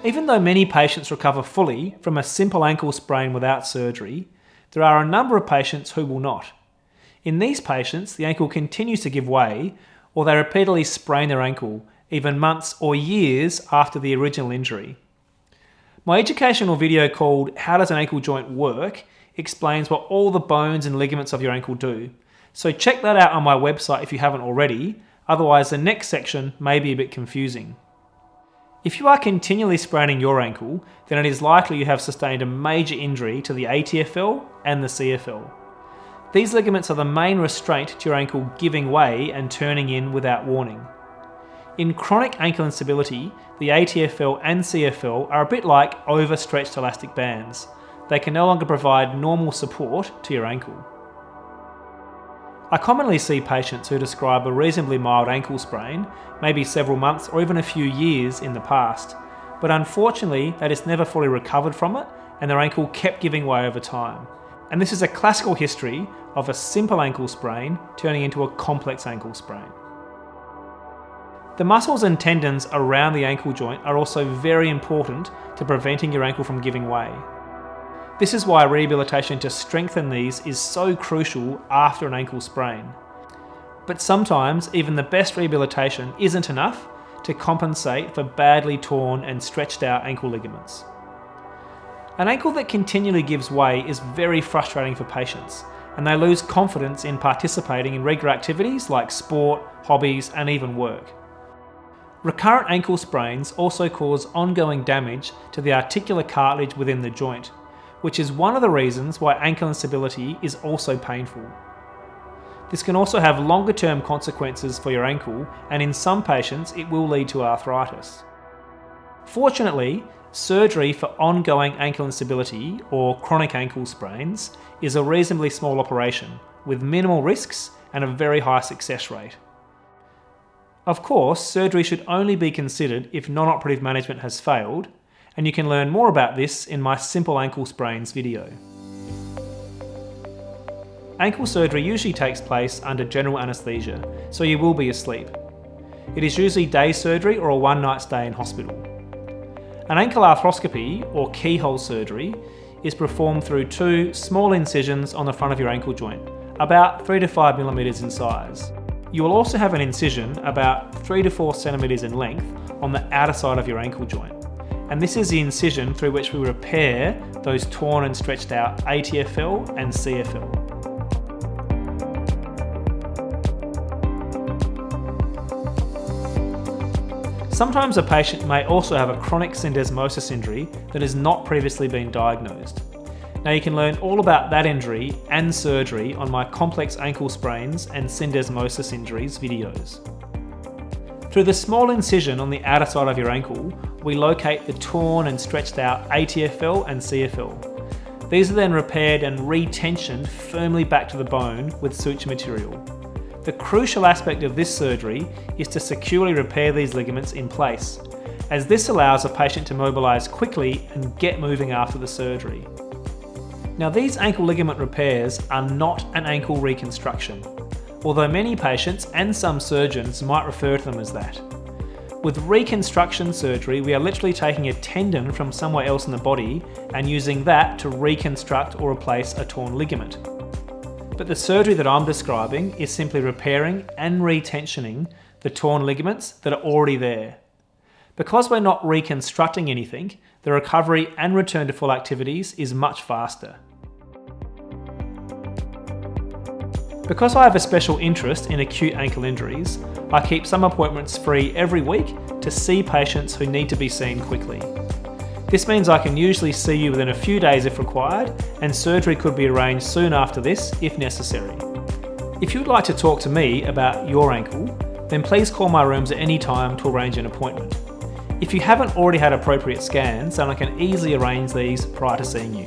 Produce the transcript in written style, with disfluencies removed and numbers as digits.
Even though many patients recover fully from a simple ankle sprain without surgery, there are a number of patients who will not. In these patients, the ankle continues to give way, or they repeatedly sprain their ankle, even months or years after the original injury. My educational video called How Does an Ankle Joint Work explains what all the bones and ligaments of your ankle do. So check that out on my website if you haven't already, otherwise the next section may be a bit confusing. If you are continually spraining your ankle, then it is likely you have sustained a major injury to the ATFL and the CFL. These ligaments are the main restraint to your ankle giving way and turning in without warning. In chronic ankle instability, the ATFL and CFL are a bit like overstretched elastic bands. They can no longer provide normal support to your ankle. I commonly see patients who describe a reasonably mild ankle sprain, maybe several months or even a few years in the past, but unfortunately they just never fully recovered from it and their ankle kept giving way over time. And this is a classical history of a simple ankle sprain turning into a complex ankle sprain. The muscles and tendons around the ankle joint are also very important to preventing your ankle from giving way. This is why rehabilitation to strengthen these is so crucial after an ankle sprain. But sometimes even the best rehabilitation isn't enough to compensate for badly torn and stretched out ankle ligaments. An ankle that continually gives way is very frustrating for patients, and they lose confidence in participating in regular activities like sport, hobbies, and even work. Recurrent ankle sprains also cause ongoing damage to the articular cartilage within the joint, which is one of the reasons why ankle instability is also painful. This can also have longer term consequences for your ankle, and in some patients it will lead to arthritis. Fortunately, surgery for ongoing ankle instability or chronic ankle sprains is a reasonably small operation with minimal risks and a very high success rate. Of course, surgery should only be considered if non-operative management has failed, and you can learn more about this in my Simple Ankle Sprains video. Ankle surgery usually takes place under general anaesthesia, so you will be asleep. It is usually day surgery or a one-night stay in hospital. An ankle arthroscopy, or keyhole surgery, is performed through 2 small incisions on the front of your ankle joint, about 3 to 5 millimeters in size. You will also have an incision about 3 to 4 centimeters in length on the outer side of your ankle joint. And this is the incision through which we repair those torn and stretched out ATFL and CFL. Sometimes a patient may also have a chronic syndesmosis injury that has not previously been diagnosed. Now you can learn all about that injury and surgery on my complex ankle sprains and syndesmosis injuries videos. Through the small incision on the outer side of your ankle, we locate the torn and stretched out ATFL and CFL. These are then repaired and retensioned firmly back to the bone with suture material. The crucial aspect of this surgery is to securely repair these ligaments in place, as this allows a patient to mobilise quickly and get moving after the surgery. Now these ankle ligament repairs are not an ankle reconstruction, although many patients and some surgeons might refer to them as that. With reconstruction surgery, we are literally taking a tendon from somewhere else in the body and using that to reconstruct or replace a torn ligament. But the surgery that I'm describing is simply repairing and retensioning the torn ligaments that are already there. Because we're not reconstructing anything, the recovery and return to full activities is much faster. Because I have a special interest in acute ankle injuries, I keep some appointments free every week to see patients who need to be seen quickly. This means I can usually see you within a few days if required, and surgery could be arranged soon after this if necessary. If you'd like to talk to me about your ankle, then please call my rooms at any time to arrange an appointment. If you haven't already had appropriate scans, then I can easily arrange these prior to seeing you.